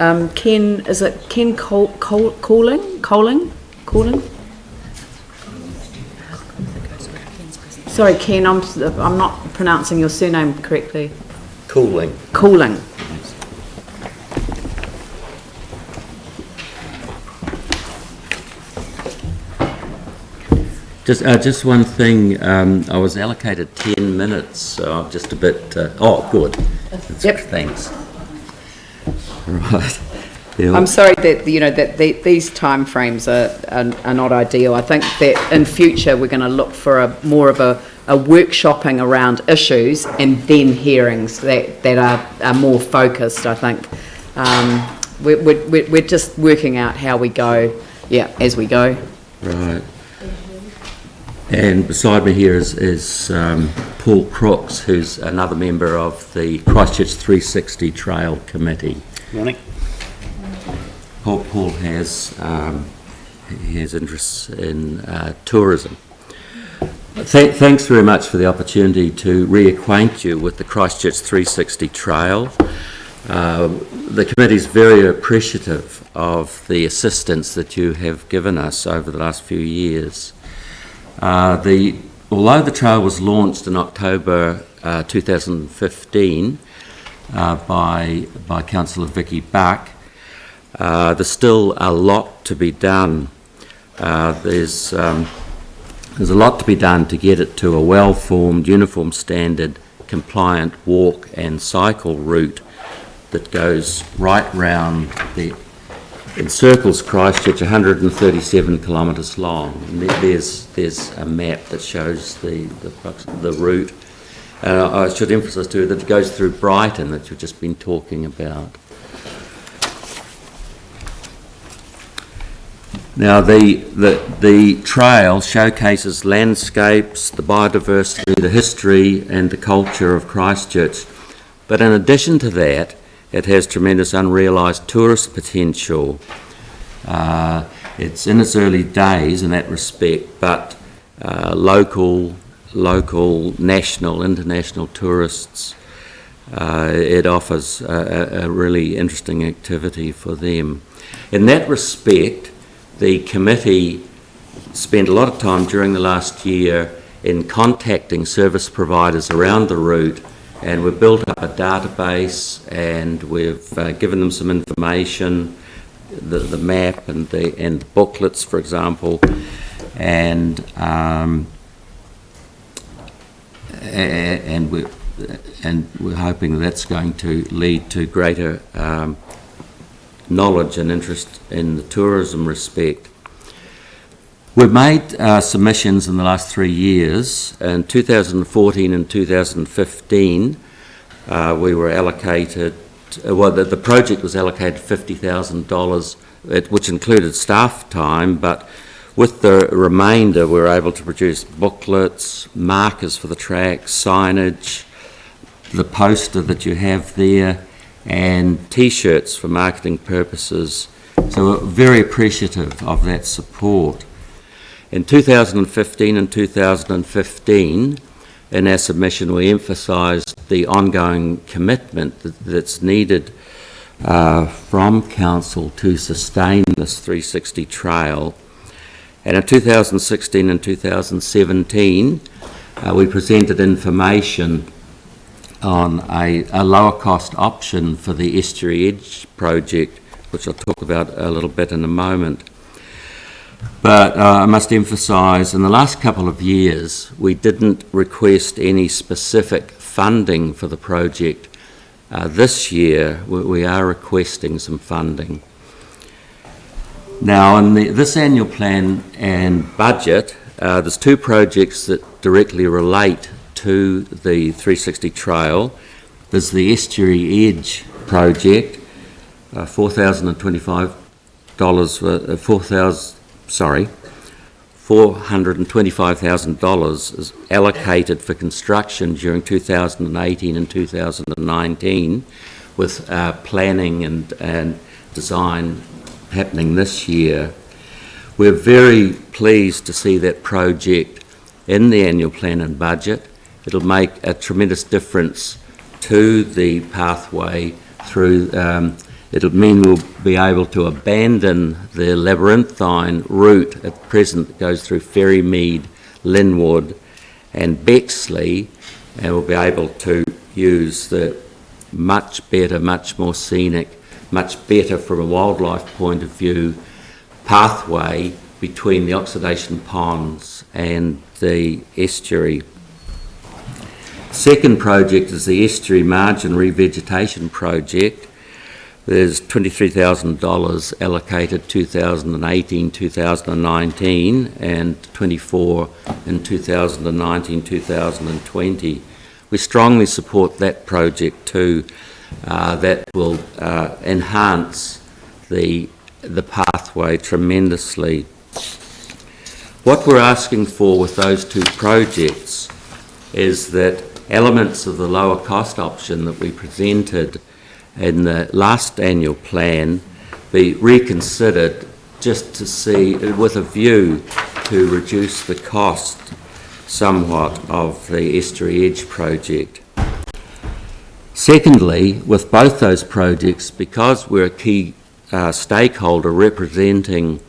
Ken, is it Ken Couling? Sorry, Ken, I'm not pronouncing your surname correctly. Couling. Just one thing, I was allocated 10 minutes, so I'm just a bit, good. Yep. Thanks. Right. Yeah. I'm sorry that these time frames are not ideal. I think that in future we're going to look for more of a workshopping around issues and then hearings that are more focused. I think we're just working out how we go, as we go. Right. And beside me here is Paul Crooks, who's another member of the Christchurch 360 Trail Committee. Morning. Paul has interests in tourism. Thanks very much for the opportunity to reacquaint you with the Christchurch 360 Trail. The committee is very appreciative of the assistance that you have given us over the last few years. Although the trail was launched in October 2015 by Councillor Vicky Buck, there's still a lot to be done. There's a lot to be done to get it to a well-formed, uniform standard, compliant walk and cycle route that goes right round encircles Christchurch, 137 kilometres long. And there's a map that shows the route. I should emphasise too that it goes through Brighton that you've just been talking about. Now the trail showcases landscapes, the biodiversity, the history and the culture of Christchurch. But in addition to that, it has tremendous unrealised tourist potential. It's in its early days in that respect, but local, national, international tourists, it offers a really interesting activity for them. In that respect, the committee spent a lot of time during the last year in contacting service providers around the route, and we've built up a database and we've given them some information, the map and the booklets, for example, and we're hoping that's going to lead to greater knowledge and interest in the tourism respect. We've made submissions in the last 3 years. In 2014 and 2015, we were allocated, the project was allocated $50,000, which included staff time, but with the remainder, we were able to produce booklets, markers for the track, signage, the poster that you have there, and T-shirts for marketing purposes. So we're very appreciative of that support. In 2015 and 2015, in our submission, we emphasised the ongoing commitment that's needed from Council to sustain this 360 trail. And in 2016 and 2017, we presented information on a lower cost option for the Estuary Edge project, which I'll talk about a little bit in a moment. But I must emphasise, in the last couple of years, we didn't request any specific funding for the project. This year, we are requesting some funding. Now, in this annual plan and budget, there's 2 projects that directly relate to the 360 Trail. There's the Estuary Edge project, $425,000 is allocated for construction during 2018 and 2019, with planning and design happening this year. We're very pleased to see that project in the annual plan and budget. It'll make a tremendous difference to the pathway through It'll mean we'll be able to abandon the labyrinthine route at present that goes through Ferrymead, Linwood and Bexley, and we'll be able to use the much better, much more scenic, much better from a wildlife point of view pathway between the oxidation ponds and the estuary. Second project is the estuary margin revegetation project. There's $23,000 allocated 2018-2019 and 24 in 2019-2020. We strongly support that project too. That will enhance the pathway tremendously. What we're asking for with those two projects is that elements of the lower cost option that we presented in the last annual plan be reconsidered, just to see, with a view to reduce the cost somewhat of the Estuary Edge project. Secondly, with both those projects, because we're a key stakeholder representing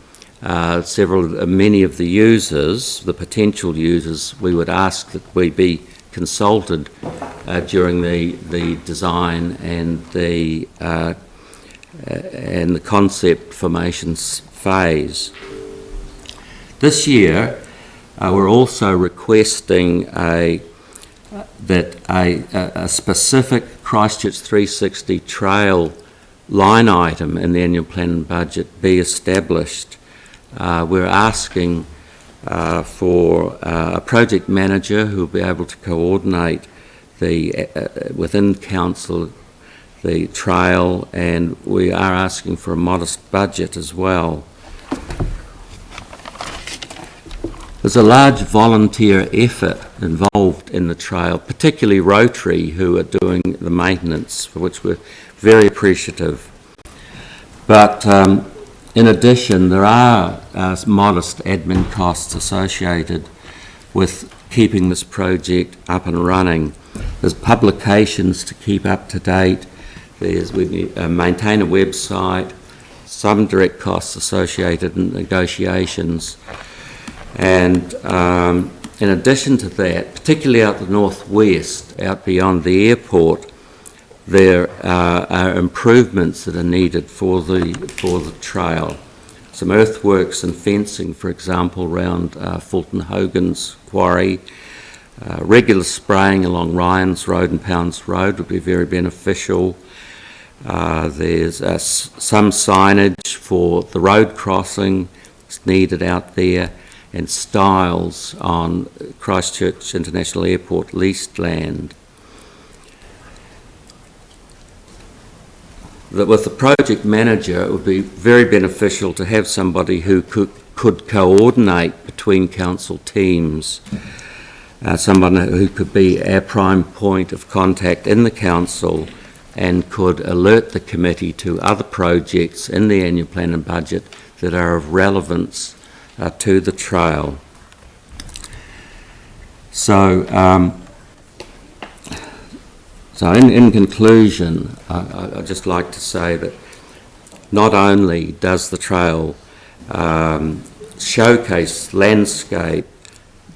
many of the users, the potential users, we would ask that we be consulted during the design and the concept formation phase. This year, we're also requesting that a specific Christchurch 360 trail line item in the annual plan and budget be established. We're asking for a project manager who will be able to coordinate within council the trail, and we are asking for a modest budget as well. There's a large volunteer effort involved in the trail, particularly Rotary, who are doing the maintenance, for which we're very appreciative. But in addition, there are modest admin costs associated with keeping this project up and running. There's publications to keep up to date. We maintain a website, some direct costs associated in negotiations. And in addition to that, particularly out the northwest, out beyond the airport, there are improvements that are needed for the trail. Some earthworks and fencing, for example, around Fulton Hogan's quarry. Regular spraying along Ryan's Road and Pounds Road would be very beneficial. There's some signage for the road crossing that's needed out there, and stiles on Christchurch International Airport leased land. With the project manager, it would be very beneficial to have somebody who could coordinate between council teams, someone who could be our prime point of contact in the council and could alert the committee to other projects in the annual plan and budget that are of relevance to the trail. So in conclusion, I'd just like to say that not only does the trail showcase landscape,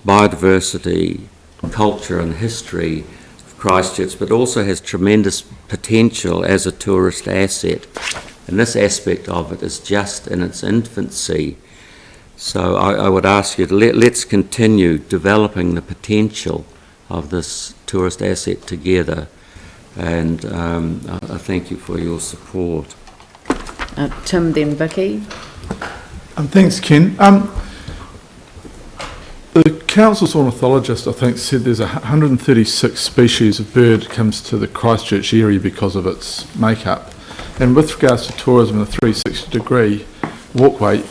biodiversity, culture and history of Christchurch, but also has tremendous potential as a tourist asset. And this aspect of it is just in its infancy. So I would ask you to let's continue developing the potential of this tourist asset together. And I thank you for your support. Tim, then Vicky. Thanks, Ken. The council's ornithologist, I think, said there's 136 species of bird comes to the Christchurch area because of its makeup. And with regards to tourism and the 360-degree walkway,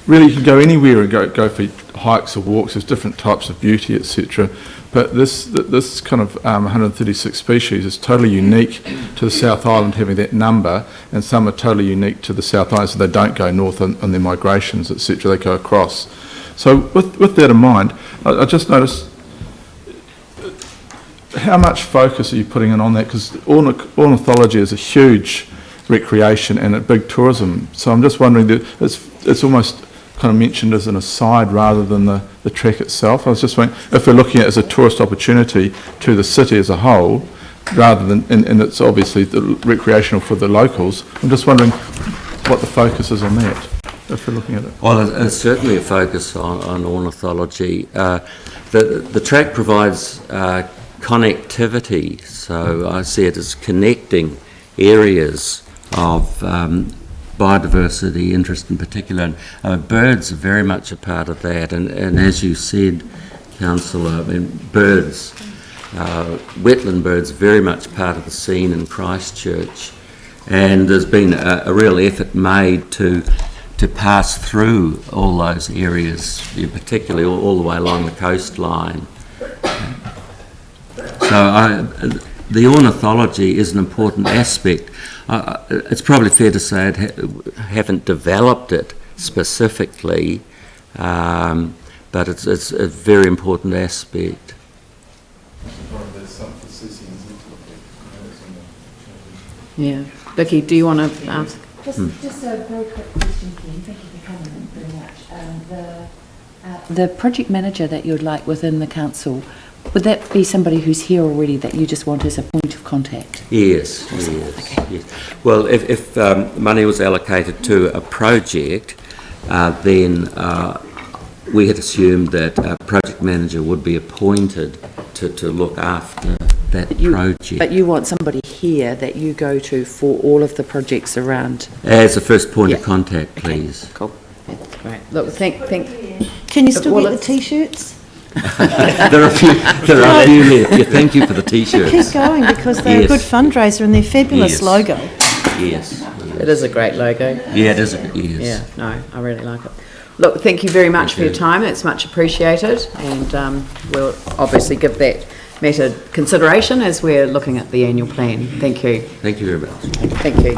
really you can go anywhere and go for hikes or walks. There's different types of beauty, etc. But this kind of 136 species is totally unique to the South Island, having that number, and some are totally unique to the South Island, so they don't go north on their migrations, etc. They go across. So with that in mind, I just noticed how much focus are you putting in on that? Because ornithology is a huge recreation and a big tourism. So I'm just wondering, that it's almost kind of mentioned as an aside rather than the trek itself. I was just wondering, if we're looking at it as a tourist opportunity to the city as a whole, rather than, and it's obviously the recreational for the locals, I'm just wondering what the focus is on that, if we're looking at it. Well, there's certainly a focus on ornithology. The track provides connectivity, so I see it as connecting areas of biodiversity interest in particular. And birds are very much a part of that, and as you said, Councillor, I mean, birds, wetland birds, very much part of the scene in Christchurch, and there's been a real effort made to pass through all those areas, particularly all the way along the coastline. So the ornithology is an important aspect. It's probably fair to say I haven't developed it specifically, but it's a very important aspect. Yeah. Vicky, do you want to ask? Just a very quick question, Ken. Thank you for coming in very much. The project manager that you'd like within the council, would that be somebody who's here already that you just want as a point of contact? Yes, Awesome. yes, Okay. yes. Well, if money was allocated to a project, then we had assumed that a project manager would be appointed to look after that project. But you want somebody here that you go to for all of the projects around? As a first point of Yeah. contact, please. Cool. That's great. Look, think. Can you still Well, get the it's- T-shirts? There are a few left. Yeah, thank you for the T-shirts. Keep going, because they're Yes. a good fundraiser and they're fabulous Yes. logo. Yes. It is a great logo. Yeah, it is. Yes. Yeah, no, I really like it. Look, thank you very much for your time. It's much appreciated, and we'll obviously give that matter consideration as we're looking at the annual plan. Thank you. Thank you very much. Thank you.